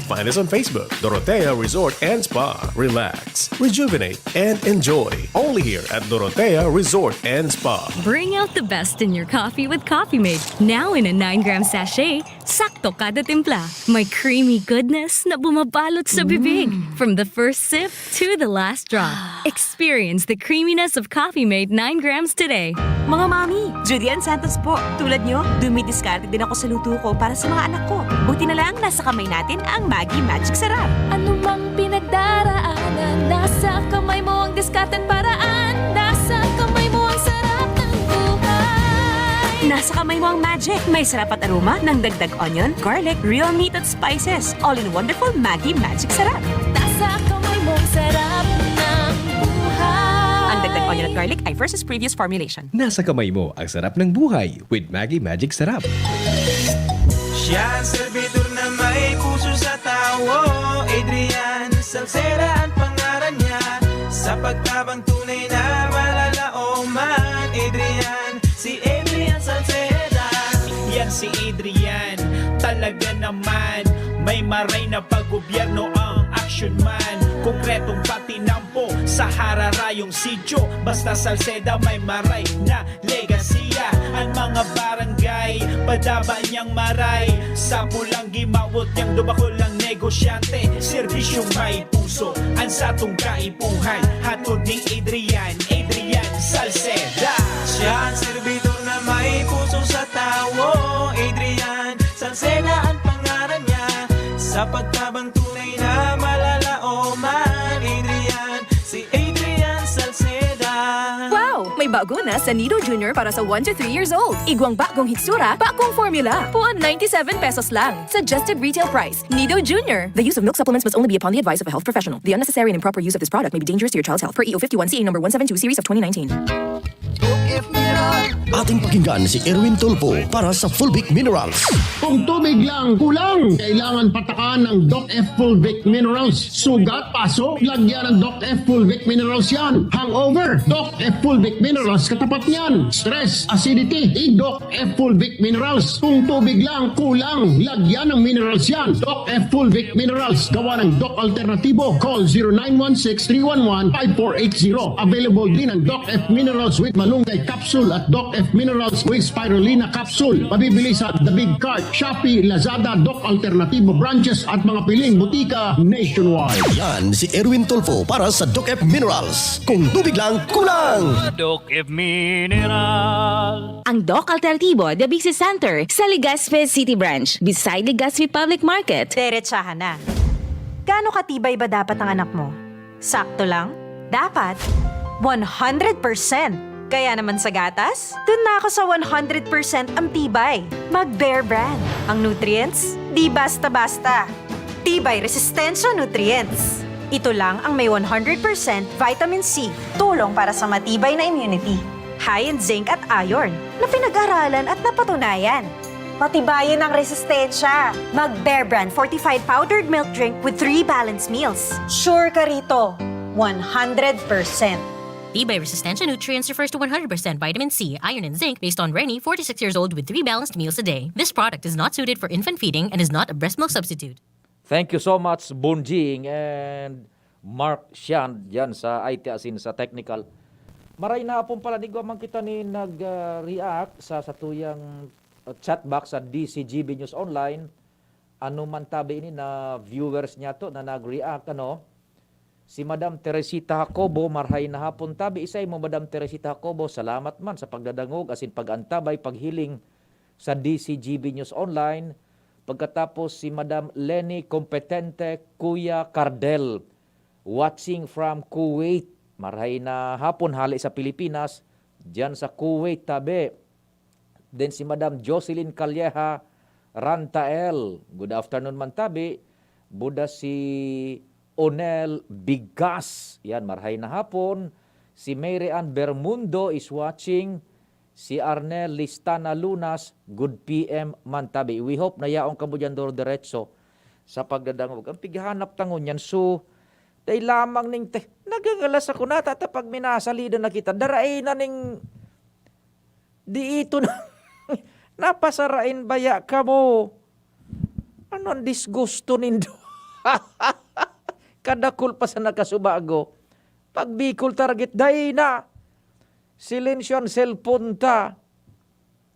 Find us on Facebook, Dorotea Resort and Spa. Relax, rejuvenate, and enjoy. Only here at Dorotea Resort and Spa. Bring out the best in your coffee with Coffee Mate. Now in a 9-gram sachet, sakto kada timpla. May creamy goodness na bumabalot sa bibig. From the first sip to the last drop. Experience the creaminess of Coffee Mate 9 grams today. Mga mami, Julian Santos po. Tulad nyo, dumidiskarte din ako sa luto ko para sa mga anak ko. Buti na lang nasa kamay natin ang Maggi Magic Sarap. Ano mang pinagdaraanan, nasa kamay mo ang diskarte at paraan. Nasa kamay mo ang sarap ng buhay. Nasa kamay mo ang magic. May sarap at aroma ng dagdag onion, garlic, real meat at spices. All in wonderful Maggi Magic Sarap. Nasa kamay mo ang sarap ng buhay. Ang dagdag onion at garlic ay versus previous formulation. Nasa kamay mo ang sarap ng buhay with Maggi Magic Sarap. Siya ang servidor na may puso sa tao. Adrian Salceda ang pangalan niya. Sa pagtabang tunay na malalaoman. Adrian, si Adrian Salceda. Yan si Adrian, talaga naman. May maray na paggobyerno ang action man. Konkretong patinampo sa hararayong sityo. Basta Salceda may maray na legasiya. Ang mga barangay, padaba niyang maray. Sa pulang gimawot niyang dubako lang negosyante. Serbisyong may puso, ang satong kaipuhan. Hatod ni Adrian Salceda. Siya ang servidor na may puso sa tao. Adrian Salceda ang pangalan niya. Sa pagtabang tunay na malalaoman. Si Adrian Salceda. Wow! May bago na sa Nido Junior para sa 1 to 3 years old. Igwang bagong hitsura, bagong formula. Puan 97 pesos lang. Suggested retail price. Nido Junior. The use of milk supplements must only be upon the advice of a health professional. The unnecessary and improper use of this product may be dangerous to your child's health. Per EO 51 CA number 172 series of 2019. Ating pakinggan si Erwin Tulfo para sa Fulvic Minerals. Kung tubig lang kulang, kailangan patakan ng Doc F Fulvic Minerals. Sugat, paso, lagyan ng Doc F Fulvic Minerals yan. Hangover, Doc F Fulvic Minerals katapat niyan. Stress, acidity, Doc F Fulvic Minerals. Kung tubig lang kulang, lagyan ng minerals yan. Doc F Fulvic Minerals. Gawa ng Doc Alternatibo. Call 0916-311-5480. Available din ang Doc F Minerals with Malunggay Capsule at Doc F Minerals with Spirulina Capsule. Mabibili sa The Big Cart, Shopee, Lazada, Doc Alternativo branches at mga piling butika nationwide. Yan si Erwin Tulfo para sa Doc F Minerals. Kung tubig lang kulang. Doc F Mineral. Ang Doc Alternativo The Business Center sa Legazpi City Branch beside Legazpi Public Market. Diretsahan na. Gaano katibay ba dapat ang anak mo? Sakto lang? Dapat 100%. Kaya naman sa gatas, dun na ako sa 100% ang tibay. Mag-Bear Brand. Ang nutrients, di basta-basta. Tibay Resistensya Nutrients. Ito lang ang may 100% vitamin C, tulong para sa matibay na immunity. High in zinc at iron, na pinag-aralan at napatunayan. Patibayin ang resistensya. Mag-Bear Brand Fortified Powdered Milk Drink with 3 balanced meals. Sure ka rito, 100%. Tibay Resistensya Nutrients refers to 100% vitamin C, iron, and zinc based on Rennie, 46 years old with 3 balanced meals a day. This product is not suited for infant feeding and is not a breast milk substitute. Thank you so much, Bunjing and Mark Sian dyan sa IT asin sa technical. Maray na pong pala, nigwa man kita ni nag-react sa satuyang chat box sa DCGB News Online. Ano man tabi ini na viewers niya to na nag-react, ano? Si Madam Teresita Jacobo, marhay na hapon tabi. Isay mo, Madam Teresita Jacobo, salamat man sa pagdadangog asin pag-antabay, paghiling sa DCGB News Online. Pagkatapos si Madam Lenny Competente Kuya Cardel, watching from Kuwait. Marhay na hapon, hali sa Pilipinas, dyan sa Kuwait tabi. Then si Madam Jocelyn Calleja Rantael, good afternoon man tabi. Buda si Onel Bigas, yan, marhay na hapon. Si Mary Ann Bermundo is watching. Si Arnel Listana Lunas, good PM man tabi. We hope na yaong kamo dyan diretso sa pagdadangog. Ang pighanap tangon yan, so, day lamang ning nagagalas ako na, tatapag minasalida na kita, darain na ning, di ito na, napasarain baya ka mo. Ano ang disgusto nindo? Kadakul pa sa nakasubago. Pag Bicol target, day na. Silensyon, cellphone ta.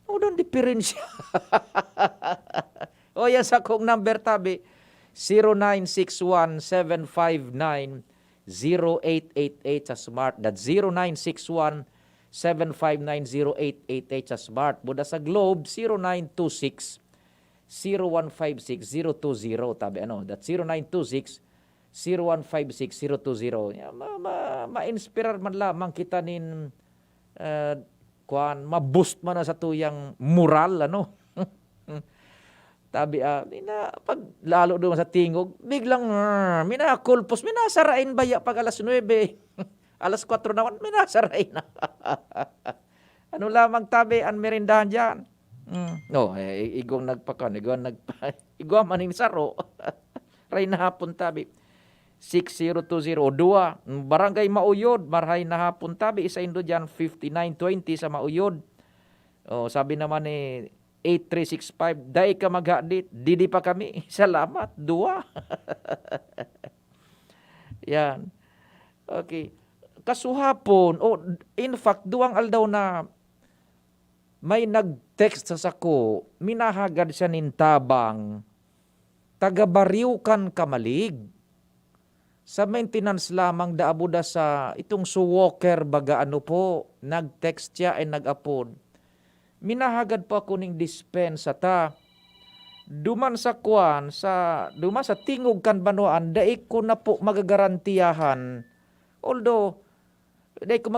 O doon diferensya. O yan sa kong number tabi. 0961-759-0888 sa smart. That's 0961-759-0888 sa smart. Buda sa Globe, 0926-0156-020. Tabi ano, that's 0926-0156-020. Ma-inspirar man lamang kita nin ma-boost man na sa tuyang moral, ano? Tabi, pag lalo doon sa tingog, biglang, minakulpos, minasarain baya pag alas 9, alas 4 naman, minasarain na. Ano lamang tabi, ang merindahan dyan? No, igong nagpakan, igong maning saro. Ray na hapon tabi. 6020 Barangay Mauyod, marhay na hapon tabi. Isa indo dyan, 5920 sa Mauyod. Oh, sabi naman 8365. Dahil ka mag-hadit. Didi pa kami. Salamat. 2. Yan. Okay. Kasuhapon, in fact, duwang aldaw na may nag-text sa sako, minahagad siya nintabang, taga-bariw kan kamalig. Sa maintenance lamang daabuda sa itong suwoker baga ano po, nag-text siya ay nag-upload. Minahagad po ako ning dispensa ta. Duman sa tingog kan banuan, dai ko na po magagarantiyahan. Although, dai ko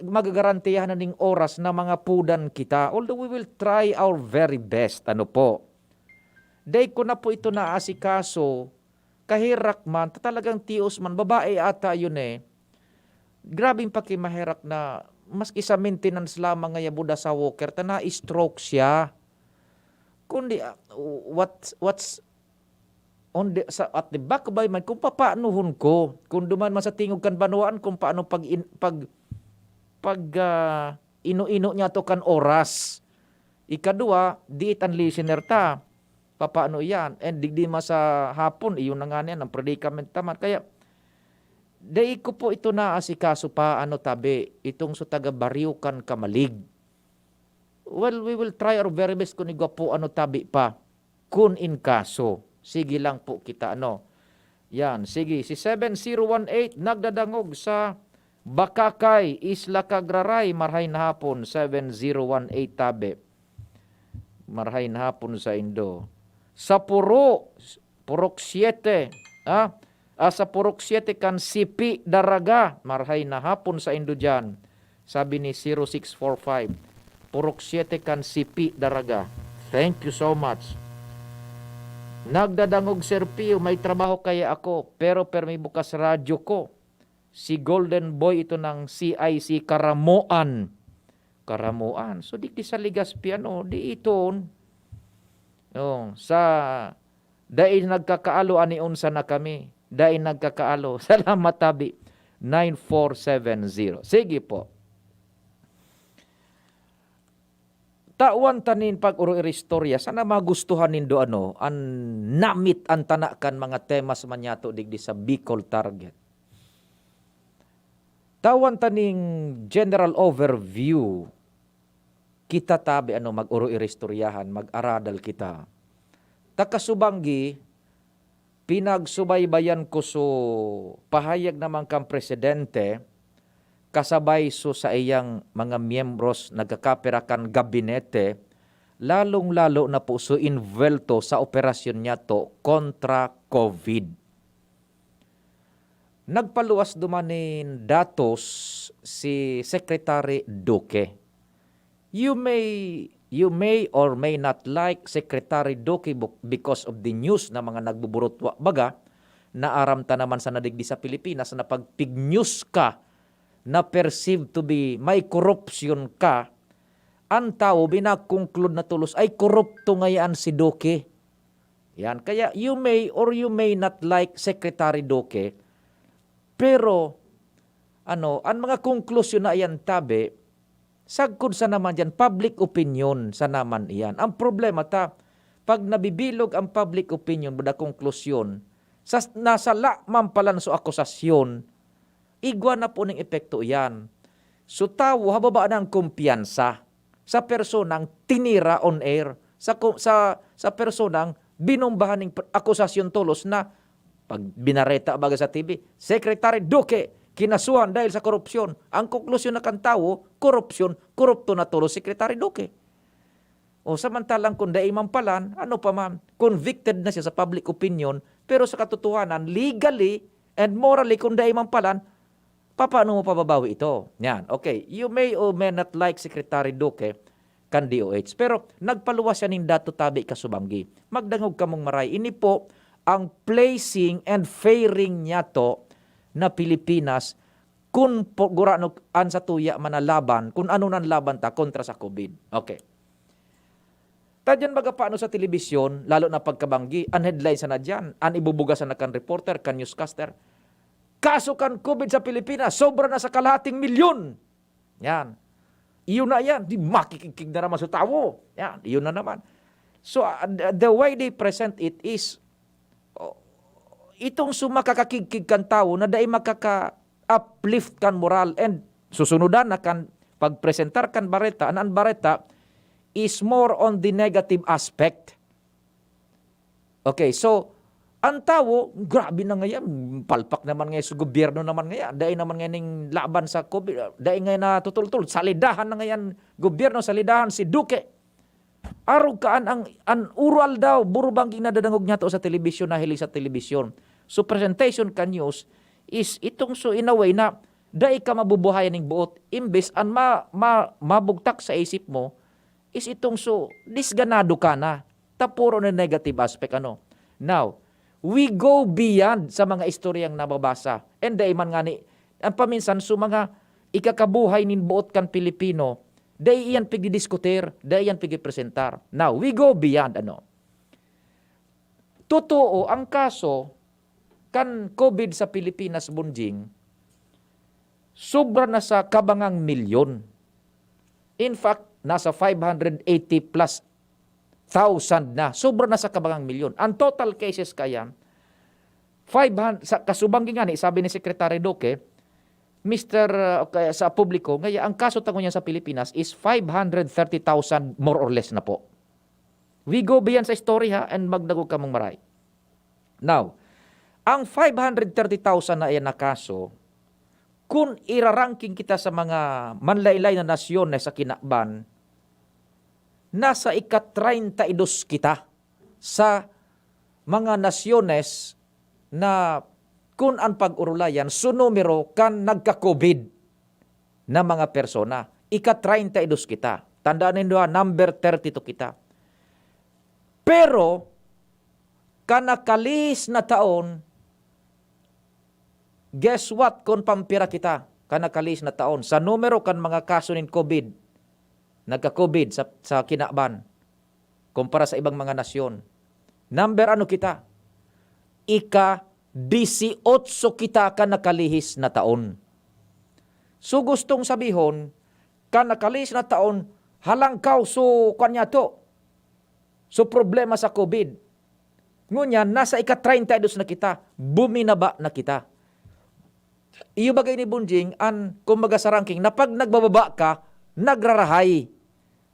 magagarantiyahan na ning oras na mga pudan kita. Although we will try our very best. Ano po. Dai ko na po ito naasikaso. Kahirak man, talagang tios man, babae ata yun eh. Grabing pakimahirak na, maski sa maintenance lamang nga buda sa walker, na-stroke siya. Kundi, what's on the, at the back of my mind, kung papaanohon ko, kung duman man sa tingog kan banuan, kung paano ino-ino niya to kan oras. Ikadua, diit ang listener ta. Paano yan? And digdi sa hapon, iyon na nga niyan, ang predicament taman. Kaya, dahil ko po ito na asikaso pa, tabi, itong sa taga-bariw kan kamalig. Well, we will try our very best kung igwa po tabi pa. Kung in kaso. Sige lang po kita, Yan, sige. Si 7018, nagdadangog sa Bakakay, Isla Cagraray, marhain hapon, 7018 tabi. Marhain hapon sa Indo. Sa Purok 7, sa Purok 7 kan Sipi Daraga, marhay na hapon sa Indo dyan. Sabi ni 0645, Purok 7 kan Sipi Daraga. Thank you so much. Nagdadangog Sir Pio, may trabaho kaya ako, pero may bukas radyo ko. Si Golden Boy ito ng CIC Karamoan. So di sa Ligaspi, di iton. Sa dahil nagkakaalo ani unsa na kami. Dahil nagkakaalo. Salamat tabi. 9470. Sige po. Tawan tanin pag uro iristorya, sana magustuhan nindo an namit ang tanakan mga temas manyato digdi sa Bicol Target. Tawan taning general overview, kita tabi mag-uro iristoryahan, mag-aradal kita. Takasubanggi, pinagsubaybayan ko so pahayag naman kang presidente, kasabay so sa iyang mga miyembros nagkakapirakan gabinete, lalong-lalo na po so invelto sa operasyon niya to kontra COVID. Nagpaluwas dumanin datos si Secretary Duque. You may or may not like Secretary Duque because of the news na mga nagbuburot baga, naaramta naman sa nadigdi sa Pilipinas na pag pig news ka, na perceived to be may corruption ka, ang tao binag-conclude na tulos ay korupto ngayon si Duque. Yan, kaya you may or you may not like Secretary Duque, pero ang mga konklusyon na yan tabi, sagkod sa naman dyan, public opinion sa naman iyan. Ang problema pag nabibilog ang public opinion, bada konklusyon, nasa lakman palan so akusasyon, igwa na po ng epekto yan. So tao, hababa ng kumpiyansa sa personang tinira on air, sa personang binombahan ng akusasyon tulos na pag binareta baga sa TV, Secretary Duque, kinasuhan dahil sa korupsyon. Ang konklusyon na kan tao, korupsyon, korupto na tulos Secretary Duque. O samantalang kung dai mampalan, convicted na siya sa public opinion, pero sa katotohanan, legally and morally kung dai mampalan, paano mo pababawi ito? Yan, okay. You may or may not like Secretary Duque, kan DOH, pero nagpaluwas siya ng dato tabi kasubanggi. Magdangog ka mong maray. Ini po ang placing and fairing niya to na Pilipinas kung gurano an sa tuya manalaban, kung ano nan laban ta kontra sa COVID. Okay. Tadyan baga paano sa telebisyon, lalo na pagkabanggi, ang headline sa na dyan, ang ibubugasan na kan reporter, kan newscaster, kaso kan COVID sa Pilipinas, sobra na sa 250,000. Yan. Iyon na yan, di makikikig na naman sa tao. Yan, iyon na naman. So, the way they present it is, itong sumakakakigkig kan tao na dahil makaka-uplift kan moral and susunudan na kan pagpresentar kan bareta, ang bareta is more on the negative aspect. Okay, so, ang tao, grabe na ngayon, palpak naman ngayon sa gobyerno naman ngayon, dahil naman ngayon laban sa COVID, dahil ngayon na tutultul, salidahan na ngayon, gobyerno, salidahan si Duque. Arog kaan ang ural daw, burubangging nadadangog niya to sa telebisyon, nahili sa telebisyon. So presentation ka news is itong so in a way na dahil ka mabubuhayan ng buot, imbes ang mabugtak sa isip mo, is itong so disganado ka na, tapuro na negative aspect ano. Now, we go beyond sa mga istoryang nababasa. And dahil man nga ni, ang paminsan so mga ikakabuhay nin buot kan Pilipino, dahil iyan pigdidiskutir, dahil iyan pigdipresentar. Now, we go beyond ano. Totoo, ang kaso, kan COVID sa Pilipinas, Bunjing, sobra na sa kabangang milyon. In fact, nasa 580 plus thousand na. Sobra na sa kabangang milyon. Ang total cases kaya, 500, sa kasubanggi nga ni, sabi ni Secretary Duque, sa publiko, ngaya ang kaso tango niya sa Pilipinas is 530,000 more or less na po. We go beyond sa story ha, and magdagog ka mong maray. Now, ang 530,000 na iyan na kaso, kung iraranking kita sa mga manlaylay na nasyon na sa kinakban, nasa ika-32 kita sa mga nasyones na kung ang pag-urulayan, sunumero kan nagka-COVID na mga persona. Ika-32 kita. Tandaan ninyo, number 32 kita. Pero, kanakalis na taon, guess what kung pampira kita? Kanakalis na taon. Sa numero kan mga kaso ng COVID, nagka-COVID sa kinakban, kumpara sa ibang mga nasyon. Number ano kita? Ika-18 kita kanakalihis na taon. So gustong sabihon, kanakalihis na taon, halangkaw so kanya to. So problema sa COVID. Ngunyan, nasa ika-32 na kita, buminaba na kita. Iyo bagay ni Bunjing, kumbaga sa ranking, na pag nagbababa ka, nagrarahay.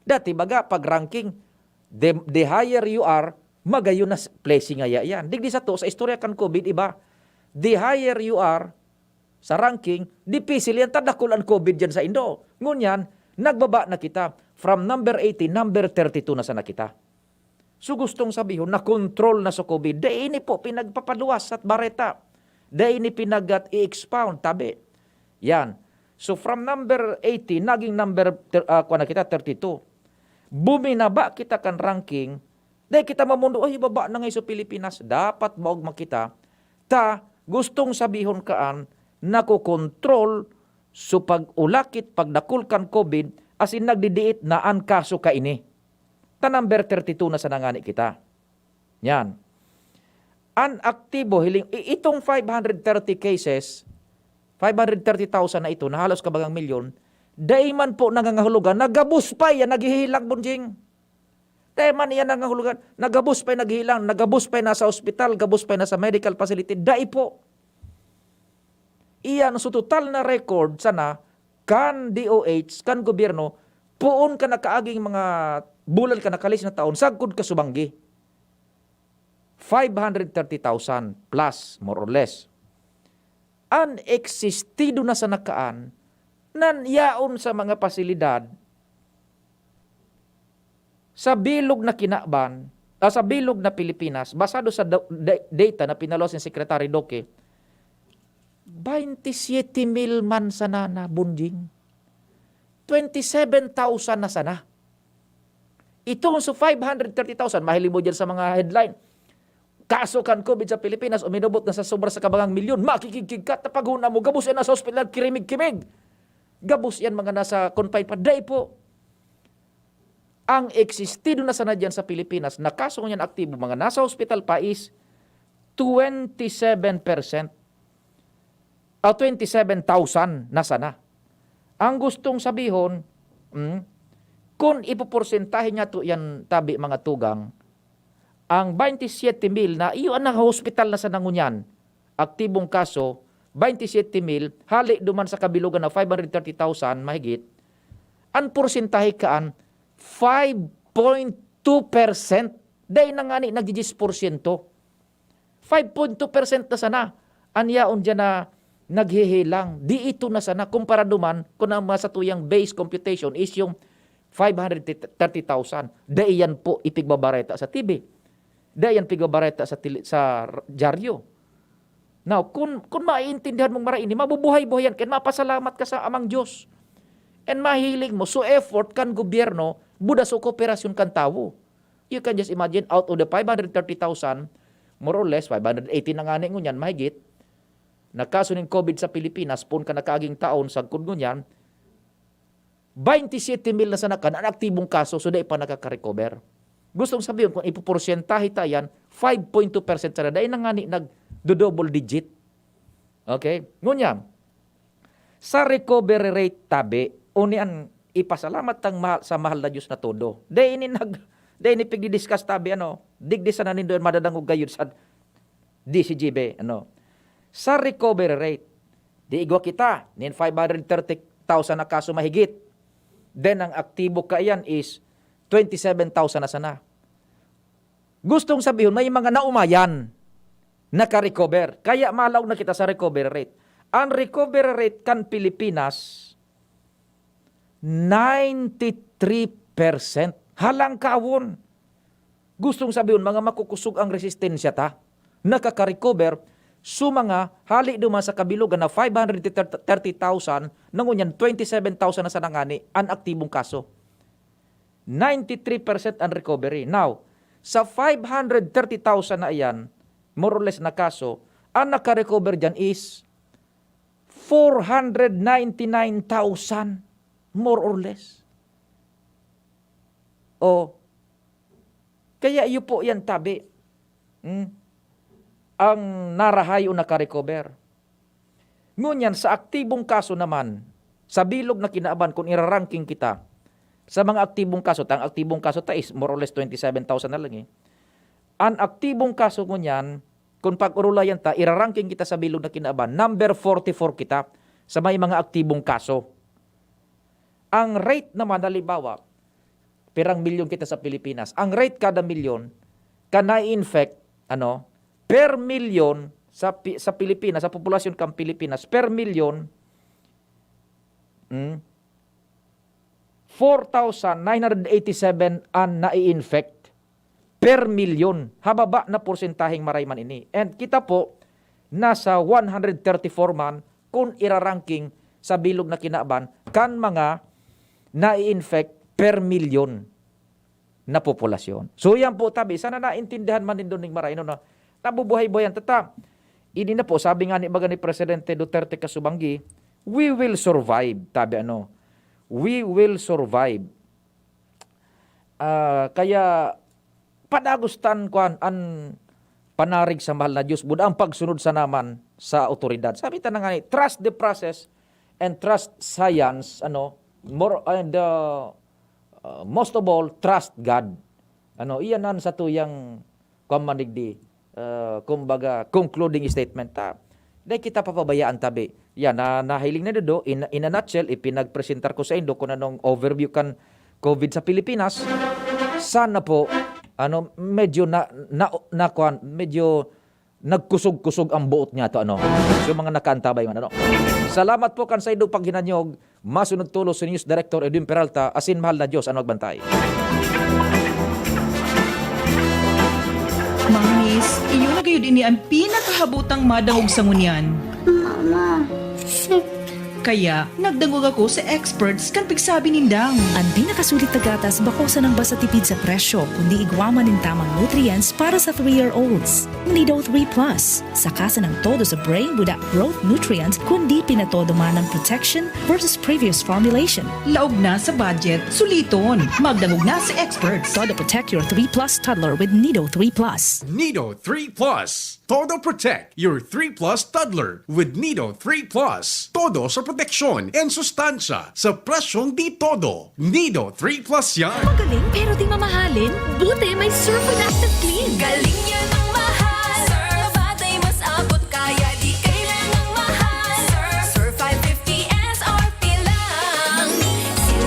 Dati baga, pag ranking, the higher you are, magayon na placing nga yan. Digdi sa to, sa istorya kan COVID, iba, the higher you are, sa ranking, dipisil yan, tadakul ang COVID dyan sa Indo. Ngunyan, nagbaba na kita, from number 80, number 32 na sana kita. So gustong sabihin, na-control na sa COVID, dahil ini po, pinagpapaluwas at bareta. Dahil ini pinagat i-expound, tabi. Yan. So from number 80, naging number kita 32. Buminaba kita kan ranking, dahil kita mamundo, ay baba na ngayon sa Pilipinas, dapat maugma kita, gustong sabihon kaan, nakukontrol, so pag-ulakit, pagdakul kan COVID, as in nagdidiit na ang kaso ka ini. Number 32 na sa nangani kita. Yan. Unaktibo, itong 530 cases, 530,000 na ito, na halos kabagang milyon, dahil man po nangangahulugan, nagabus pa yan, naghihilang, Bunjing. Dahil man yan nangangahulugan, nagabus pa yan, naghihilang, nagabus pa yan nasa hospital, gabus pa yan nasa medical facility, dahil po. Iyan, so total na record, sana, kan DOH, kan gobyerno, puon ka na kaaging mga bulan ka nakalis na taon, sagkod ka subanggi. 530,000 plus, more or less. Unexistido na sa nakaan, nan yaon sa mga pasilidad, sa bilog na kinakban, sa bilog na Pilipinas, basado sa data na pinalos ni Secretary Duque, 27,000 man sana na, Bunjing. 27,000 na sana. Itong so 530,000, mahili mo dyan sa mga headline. Kaso kan COVID sa Pilipinas, uminabot na sa sobra sa kabangang milyon. Makikigkig ka, tapaguna mo, gabos yan nasa hospital, kirimig-kimig. Gabos yan mga nasa confined pa. Day po, ang existido na sana dyan sa Pilipinas, na kaso niyan aktibo, mga nasa hospital pa is 27%. 27,000 na sana. Ang gustong sabihon, Kung ipoporsentahe nga to yan tabi mga tugang, ang 27,000 na iyo ang hospital na sa nangunyan, aktibong kaso, 27,000, hali duman sa kabilugan na 530,000 mahigit, ang porsentahe kaan, 5.2%. Dahil na nga ni nag-10%. 5.2% na sana. Anyaon dyan na naghihilang. Di ito na sana. Kumpara duman, kung ang masatuyang base computation is yung 530,000. Dahil yan po ipigbabareta sa TV. Dahil yan pigbabareta sa dyaryo. Now, kung maiintindihan mong maraini, mabubuhay-buhay yan. Kaya mapasalamat ka sa amang Diyos. And mahiling mo, so effort kan gobyerno, buda so kooperasyon kan tao. You can just imagine, out of the 530,000, more or less, 580 na nga ngunyan, mahigit, nagkaso ng COVID sa Pilipinas, pun ka nakaaging taon, sagkod ngunyan, 27,000 na sanakan, ang aktibong kaso, so da pa nakaka-recover. Gustong sabihin, kung ipoporsentahe tayan, 5.2% sana, dahil na nga ni nag-double digit. Okay? Ngunyan, sa recovery rate tabi, unian ipasalamat tang sa mahal na Diyos na todo. Dahil ini pigdi-discuss tabi, digdi sa nanin doon madadangog gayud sa DCGB, Sa recovery rate, di igwa kita, nin 530,000 na kaso mahigit. Then ang aktibo kaayan is 27,000 na sana. Gustong sabihin, may mga naumayan naka-recover. Kaya malaw na kita sa recovery rate. Ang recovery rate kan Pilipinas, 93%. Halang kawon. Gustong sabihin, mga makukusog ang resistensya ta, nakaka-recover, mga hali duman sa kabilugan na 530,000, nangunyan 27,000 na sa nangani, ang aktibong kaso. 93% ang recovery. Now, sa 530,000 na iyan, more or less na kaso, ang naka-recover dyan is 499,000, more or less. Kaya iyo po yan tabi. Ang narahay o naka-recover. Ngunyan, sa aktibong kaso naman, sa bilog na kinaaban, kung iraranking kita, sa mga aktibong kaso, ang aktibong kaso ta is more or less 27,000 na lang Ang aktibong kaso ngunyan, kung pag-urulayan ta, iraranking kita sa bilog na kinaaban, number 44 kita sa may mga aktibong kaso. Ang rate naman, halimbawa, pirang milyon kita sa Pilipinas, ang rate kada milyon, ka na-infect, per milyon sa Pilipinas, sa populasyon kang Pilipinas, per milyon, 4,987 ang na-infect per milyon. Hababa na porsentaheng maray man ini. And kita po, nasa 134 man kung iraranking sa bilog na kinaaban kan mga na-infect per milyon na populasyon. So yan po tabi, sana naintindihan man din doon ng maray na nabubuhay-buhayan tata. Ini na po, sabi nga ni Presidente Duterte Kasubanggi, we will survive, tabi we will survive. Kaya padagustan ko ang panarig sa mahal na Diyos, buda ang pagsunod sa naman sa otoridad. Sabi ta na nga ni, trust the process and trust science, most of all, trust God. Iyanan sa tuyang kumanig kumbaga, concluding statement ta. Dahil kita papabayaan tabi. Yan, nahiling na dodo, in a nutshell, ipinagpresentar ko sa indo kung anong overview kan COVID sa Pilipinas. Sana po, medyo medyo nagkusog-kusog ang buot niya to, So mga nakaantabay man, Salamat po kan sa indo pag hinanyog, masunod tulo sa News Director Edwin Peralta, asin mahal na Diyos, magbantay. Mga miss, iyo na gayon ini ang pinakahabutang madangog sa ngunyan. Mama, Kaya, nagdangog ako sa experts kan pigsabi nindang. Ang pinakasulit na gatas bakosan ng basta tipid sa presyo, kundi igwaman ng tamang nutrients para sa 3-year-olds. Nido 3 Plus, sakasan ng todo sa brain budak growth nutrients, kundi pinatodo man ng protection versus previous formulation. Laog na sa budget, suliton. Magdangog na sa experts. Todo protect your 3 Plus toddler with Nido 3 Plus. Nido 3 Plus. Todo Protect, your 3 Plus toddler with Nido 3 Plus. Todo sa proteksyon and sustansya sa presyong di todo. Nido 3 Plus yan. Magaling pero di mamahalin? Buti may Surf with Active Clean. Galing yan ang mahal. Surf at ay mas abot kaya di kailangang mahal. Surf 550 SRP lang.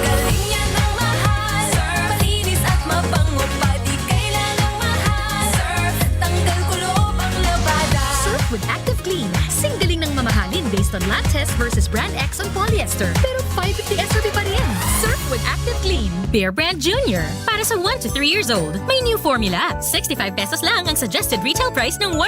Galing yan ang mahal. Surf malinis at mabango pa di kailangang mahal. Surf tanggal kulob ang labada. Surf with Active Clean. Singgaling ng mamahalin based on lab test versus brand X on polyester. Pero 550 SRP pa rin. Surf with Active Clean. Bear Brand Junior. Para sa 1 to 3 years old. May new formula. 65 pesos lang ang suggested retail price ng 150